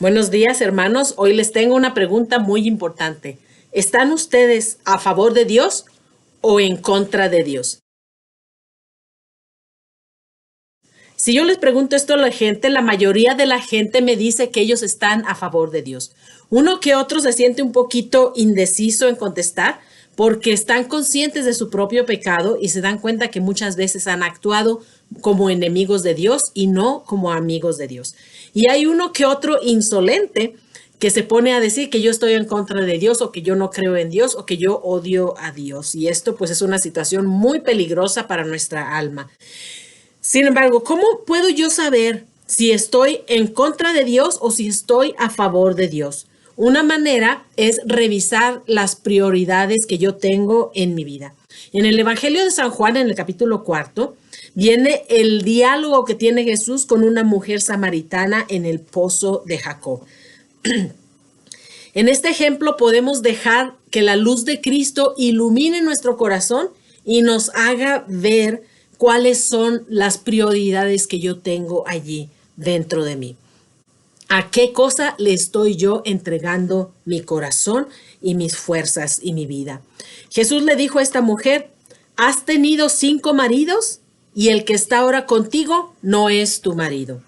Buenos días, hermanos. Hoy les tengo una pregunta muy importante. ¿Están ustedes a favor de Dios o en contra de Dios? Si yo les pregunto esto a la gente, la mayoría de la gente me dice que ellos están a favor de Dios. Uno que otro se siente un poquito indeciso en contestar porque están conscientes de su propio pecado y se dan cuenta que muchas veces han actuado como enemigos de Dios y no como amigos de Dios. Y hay uno que otro insolente que se pone a decir que yo estoy en contra de Dios o que yo no creo en Dios o que yo odio a Dios. Y esto pues es una situación muy peligrosa para nuestra alma. Sin embargo, ¿cómo puedo yo saber si estoy en contra de Dios o si estoy a favor de Dios? Una manera es revisar las prioridades que yo tengo en mi vida. En el Evangelio de San Juan, en el capítulo 4, viene el diálogo que tiene Jesús con una mujer samaritana en el pozo de Jacob. En este ejemplo podemos dejar que la luz de Cristo ilumine nuestro corazón y nos haga ver cuáles son las prioridades que yo tengo allí dentro de mí. ¿A qué cosa le estoy yo entregando mi corazón y mis fuerzas y mi vida? Jesús le dijo a esta mujer, ¿has tenido 5 maridos? Y el que está ahora contigo no es tu marido.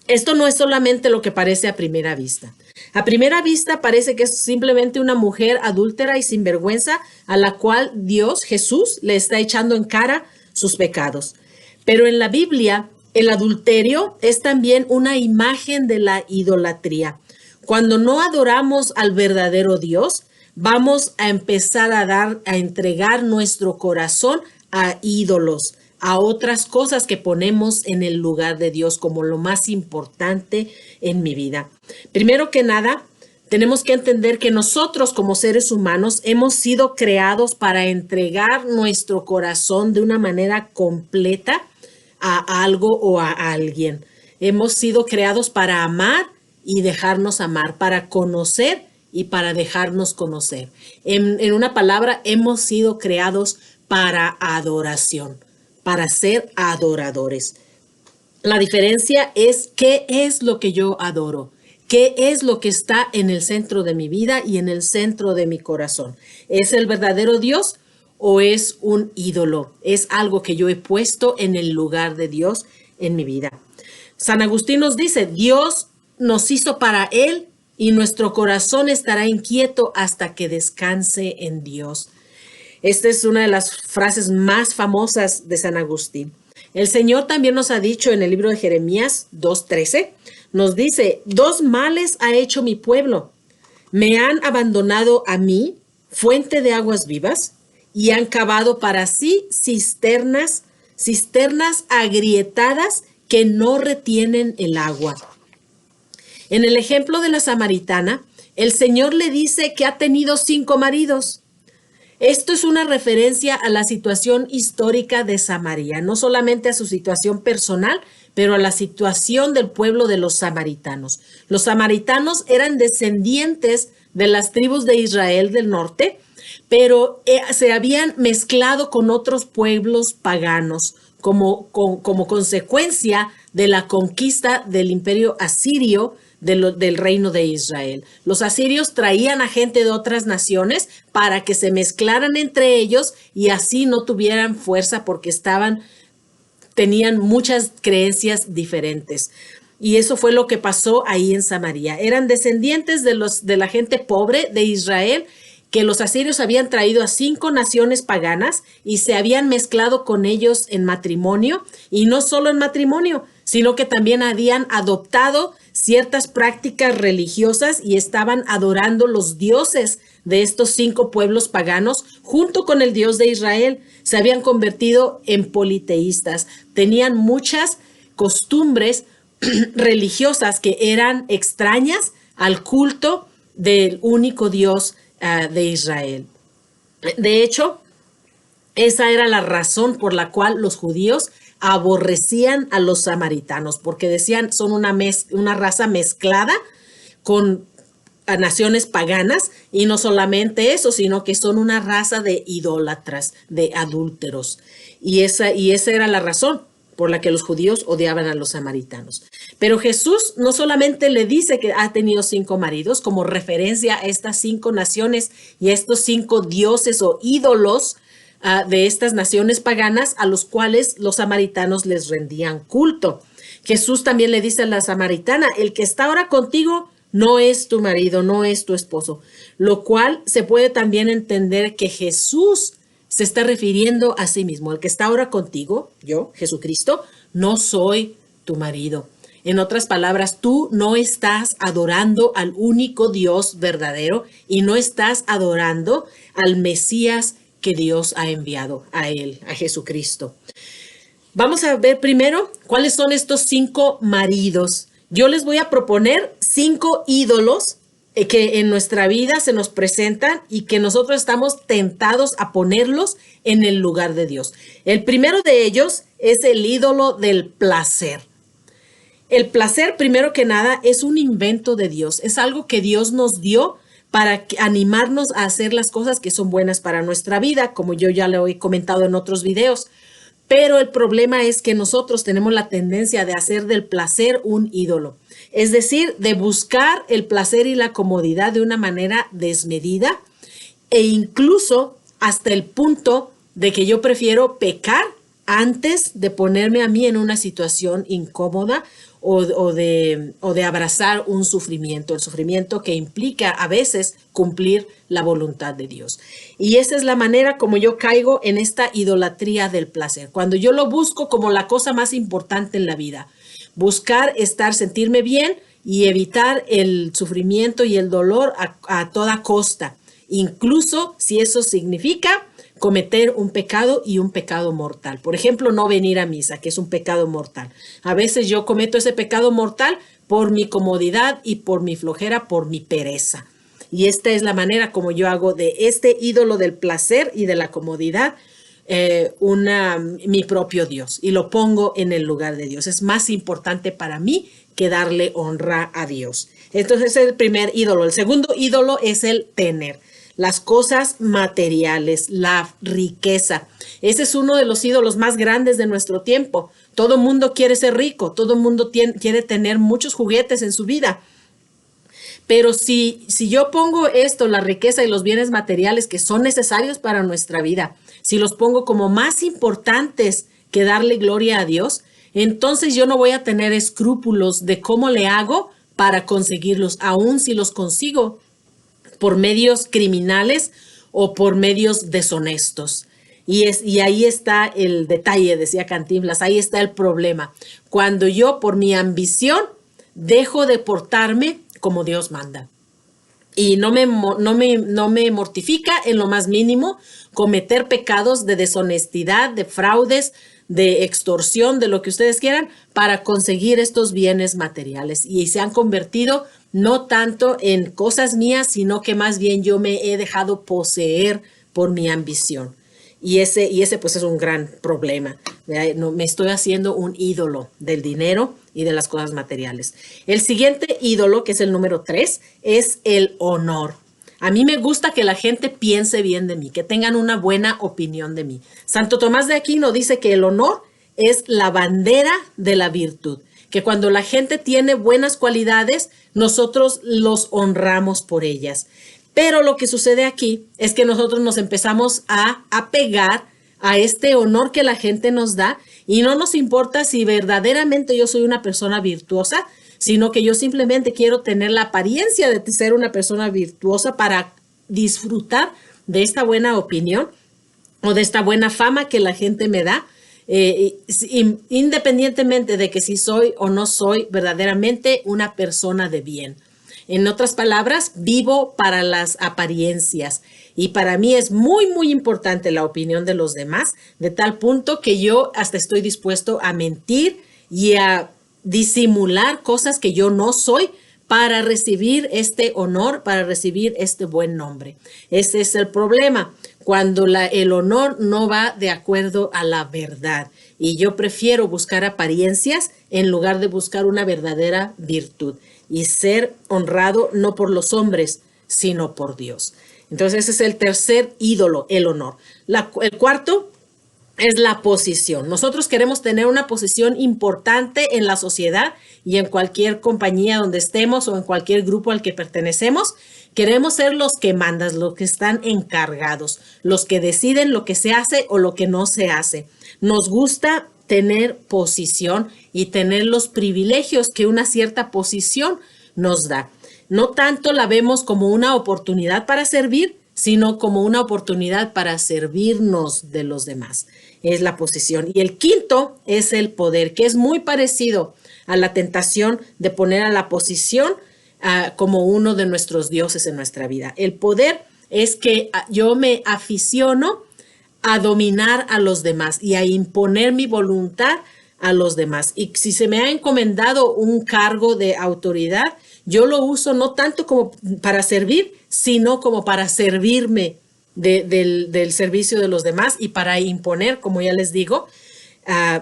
Esto no es solamente lo que parece a primera vista. A primera vista parece que es simplemente una mujer adúltera y sinvergüenza a la cual Dios, Jesús, le está echando en cara sus pecados. Pero en la Biblia, el adulterio es también una imagen de la idolatría. Cuando no adoramos al verdadero Dios, vamos a empezar a entregar nuestro corazón a ídolos, a otras cosas que ponemos en el lugar de Dios como lo más importante en mi vida. Primero que nada, tenemos que entender que nosotros como seres humanos hemos sido creados para entregar nuestro corazón de una manera completa a algo o a alguien. Hemos sido creados para amar y dejarnos amar, para conocer y para dejarnos conocer. En una palabra, hemos sido creados para adoración, para ser adoradores. La diferencia es qué es lo que yo adoro. ¿Qué es lo que está en el centro de mi vida y en el centro de mi corazón? ¿Es el verdadero Dios o es un ídolo? Es algo que yo he puesto en el lugar de Dios en mi vida. San Agustín nos dice, Dios nos hizo para Él y nuestro corazón estará inquieto hasta que descanse en Dios. Esta es una de las frases más famosas de San Agustín. El Señor también nos ha dicho en el libro de Jeremías 2:13, nos dice, 2 males ha hecho mi pueblo. Me han abandonado a mí, fuente de aguas vivas, y han cavado para sí cisternas agrietadas que no retienen el agua. En el ejemplo de la samaritana, el Señor le dice que ha tenido 5 maridos. Esto es una referencia a la situación histórica de Samaria, no solamente a su situación personal, pero a la situación del pueblo de los samaritanos. Los samaritanos eran descendientes de las tribus de Israel del norte, pero se habían mezclado con otros pueblos paganos como consecuencia de la conquista del imperio asirio del reino de Israel. Los asirios traían a gente de otras naciones para que se mezclaran entre ellos y así no tuvieran fuerza porque tenían muchas creencias diferentes. Y eso fue lo que pasó ahí en Samaria. Eran descendientes de la gente pobre de Israel que los asirios habían traído a 5 naciones paganas y se habían mezclado con ellos en matrimonio, y no solo en matrimonio, sino que también habían adoptado ciertas prácticas religiosas y estaban adorando los dioses de estos 5 pueblos paganos junto con el Dios de Israel. Se habían convertido en politeístas, tenían muchas costumbres religiosas que eran extrañas al culto del único Dios de Israel. De hecho, esa era la razón por la cual los judíos aborrecían a los samaritanos, porque decían son una raza mezclada con naciones paganas, y no solamente eso, sino que son una raza de idólatras, de adúlteros. Y esa era la razón. por la que los judíos odiaban a los samaritanos. Pero Jesús no solamente le dice que ha tenido 5 maridos como referencia a estas 5 naciones y a estos 5 dioses o ídolos de estas naciones paganas a los cuales los samaritanos les rendían culto. Jesús también le dice a la samaritana, el que está ahora contigo no es tu marido, no es tu esposo, lo cual se puede también entender que Jesús se está refiriendo a sí mismo. El que está ahora contigo, yo, Jesucristo, no soy tu marido. En otras palabras, tú no estás adorando al único Dios verdadero y no estás adorando al Mesías que Dios ha enviado a él, a Jesucristo. Vamos a ver primero cuáles son estos 5 maridos. Yo les voy a proponer 5 ídolos que en nuestra vida se nos presentan y que nosotros estamos tentados a ponerlos en el lugar de Dios. El primero de ellos es el ídolo del placer. El placer, primero que nada, es un invento de Dios. Es algo que Dios nos dio para animarnos a hacer las cosas que son buenas para nuestra vida, como yo ya lo he comentado en otros videos. Pero el problema es que nosotros tenemos la tendencia de hacer del placer un ídolo. Es decir, de buscar el placer y la comodidad de una manera desmedida e incluso hasta el punto de que yo prefiero pecar antes de ponerme a mí en una situación incómoda o de abrazar un sufrimiento, el sufrimiento que implica a veces cumplir la voluntad de Dios. Y esa es la manera como yo caigo en esta idolatría del placer. Cuando yo lo busco como la cosa más importante en la vida, buscar sentirme bien y evitar el sufrimiento y el dolor a toda costa, incluso si eso significa cometer un pecado y un pecado mortal. Por ejemplo, no venir a misa, que es un pecado mortal. A veces yo cometo ese pecado mortal por mi comodidad y por mi flojera, por mi pereza. Y esta es la manera como yo hago de este ídolo del placer y de la comodidad mi propio Dios y lo pongo en el lugar de Dios. Es más importante para mí que darle honra a Dios. Entonces, ese es el primer ídolo. El segundo ídolo es el tener. Las cosas materiales, la riqueza. Ese es uno de los ídolos más grandes de nuestro tiempo. Todo mundo quiere ser rico, todo mundo quiere tener muchos juguetes en su vida. Pero si yo pongo esto, la riqueza y los bienes materiales que son necesarios para nuestra vida, si los pongo como más importantes que darle gloria a Dios, entonces yo no voy a tener escrúpulos de cómo le hago para conseguirlos, aun si los consigo por medios criminales o por medios deshonestos. Y ahí está el detalle, decía Cantinflas, ahí está el problema. Cuando yo por mi ambición dejo de portarme como Dios manda. Y no me mortifica en lo más mínimo cometer pecados de deshonestidad, de fraudes, de extorsión, de lo que ustedes quieran, para conseguir estos bienes materiales. Y se han convertido no tanto en cosas mías, sino que más bien yo me he dejado poseer por mi ambición. Y ese pues es un gran problema. No, me estoy haciendo un ídolo del dinero y de las cosas materiales. El siguiente ídolo, que es el número 3, es el honor. A mí me gusta que la gente piense bien de mí, que tengan una buena opinión de mí. Santo Tomás de Aquino dice que el honor es la bandera de la virtud, que cuando la gente tiene buenas cualidades, nosotros los honramos por ellas. Pero lo que sucede aquí es que nosotros nos empezamos a apegar a este honor que la gente nos da y no nos importa si verdaderamente yo soy una persona virtuosa, sino que yo simplemente quiero tener la apariencia de ser una persona virtuosa para disfrutar de esta buena opinión o de esta buena fama que la gente me da, independientemente de que si soy o no soy verdaderamente una persona de bien. En otras palabras, vivo para las apariencias y para mí es muy, muy importante la opinión de los demás, de tal punto que yo hasta estoy dispuesto a mentir y a disimular cosas que yo no soy para recibir este honor, para recibir este buen nombre. Ese es el problema, cuando el honor no va de acuerdo a la verdad. Y yo prefiero buscar apariencias en lugar de buscar una verdadera virtud y ser honrado no por los hombres, sino por Dios. Entonces ese es el tercer ídolo, el honor. El cuarto es la posición. Nosotros queremos tener una posición importante en la sociedad y en cualquier compañía donde estemos o en cualquier grupo al que pertenecemos. Queremos ser los que mandan, los que están encargados, los que deciden lo que se hace o lo que no se hace. Nos gusta tener posición y tener los privilegios que una cierta posición nos da. No tanto la vemos como una oportunidad para servir, sino como una oportunidad para servirnos de los demás. Es la posición. Y el quinto es el poder, que es muy parecido a la tentación de poner a la posición como uno de nuestros dioses en nuestra vida. El poder es que yo me aficiono a dominar a los demás y a imponer mi voluntad a los demás. Y si se me ha encomendado un cargo de autoridad, yo lo uso no tanto como para servir, sino como para servirme del servicio de los demás y para imponer, como ya les digo,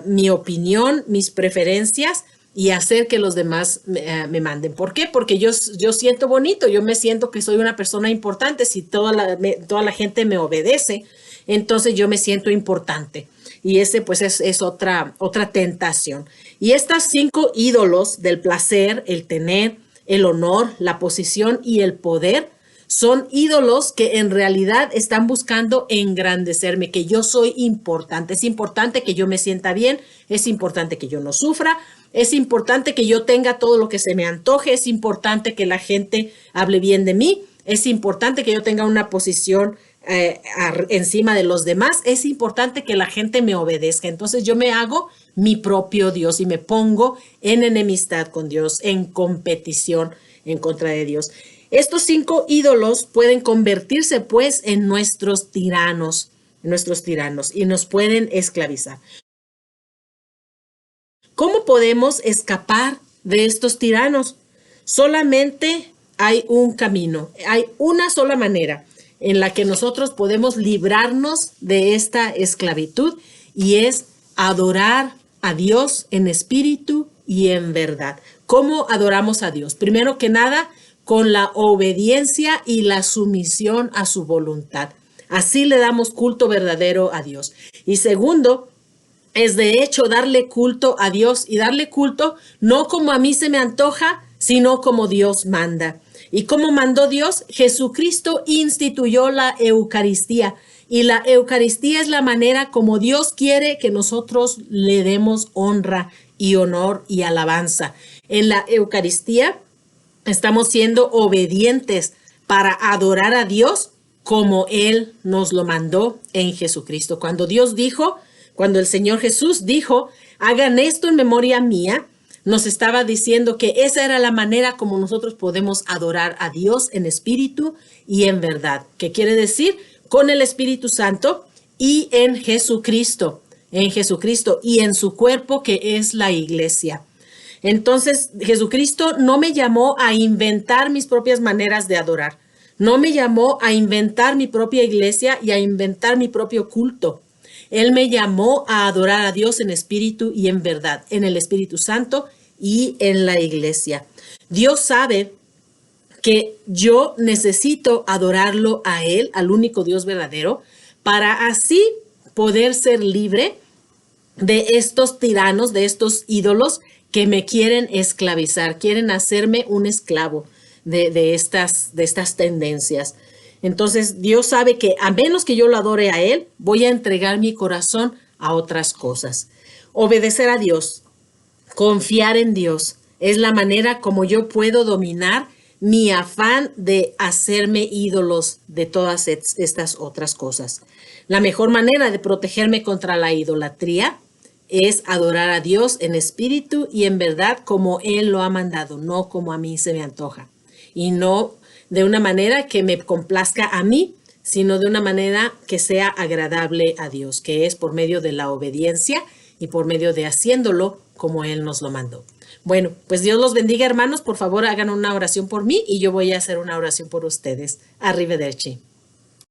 mi opinión, mis preferencias y hacer que los demás me manden. ¿Por qué? Porque yo siento bonito, yo me siento que soy una persona importante. Si toda la gente me obedece, entonces yo me siento importante. Y ese pues es otra tentación. Y estas 5 ídolos del placer, el tener, el honor, la posición y el poder son ídolos que en realidad están buscando engrandecerme, que yo soy importante. Es importante que yo me sienta bien, es importante que yo no sufra, es importante que yo tenga todo lo que se me antoje, es importante que la gente hable bien de mí, es importante que yo tenga una posición encima de los demás, es importante que la gente me obedezca. Entonces yo me hago mi propio Dios y me pongo en enemistad con Dios, en competición en contra de Dios. Estos 5 ídolos pueden convertirse pues en nuestros tiranos y nos pueden esclavizar. ¿Cómo podemos escapar de estos tiranos? Solamente hay un camino, hay una sola manera en la que nosotros podemos librarnos de esta esclavitud y es adorar a Dios en espíritu y en verdad. ¿Cómo adoramos a Dios? Primero que nada, con la obediencia y la sumisión a su voluntad. Así le damos culto verdadero a Dios. Y segundo, es de hecho darle culto a Dios y darle culto no como a mí se me antoja, sino como Dios manda. ¿Y cómo mandó Dios? Jesucristo instituyó la Eucaristía. Y la Eucaristía es la manera como Dios quiere que nosotros le demos honra y honor y alabanza. En la Eucaristía estamos siendo obedientes para adorar a Dios como Él nos lo mandó en Jesucristo. Cuando el Señor Jesús dijo, hagan esto en memoria mía, nos estaba diciendo que esa era la manera como nosotros podemos adorar a Dios en espíritu y en verdad. ¿Qué quiere decir? Con el Espíritu Santo y en Jesucristo y en su cuerpo que es la iglesia. Entonces, Jesucristo no me llamó a inventar mis propias maneras de adorar. No me llamó a inventar mi propia iglesia y a inventar mi propio culto. Él me llamó a adorar a Dios en espíritu y en verdad, en el Espíritu Santo y en la iglesia. Dios sabe que yo necesito adorarlo a Él, al único Dios verdadero, para así poder ser libre de estos tiranos, de estos ídolos que me quieren esclavizar, quieren hacerme un esclavo de estas tendencias. Entonces Dios sabe que a menos que yo lo adore a Él, voy a entregar mi corazón a otras cosas. Obedecer a Dios, confiar en Dios, es la manera como yo puedo dominar mi afán de hacerme ídolos de todas estas otras cosas. La mejor manera de protegerme contra la idolatría es adorar a Dios en espíritu y en verdad como Él lo ha mandado, no como a mí se me antoja. Y no de una manera que me complazca a mí, sino de una manera que sea agradable a Dios, que es por medio de la obediencia y por medio de haciéndolo como Él nos lo mandó. Bueno, pues Dios los bendiga, hermanos. Por favor, hagan una oración por mí y yo voy a hacer una oración por ustedes. Arrivederci.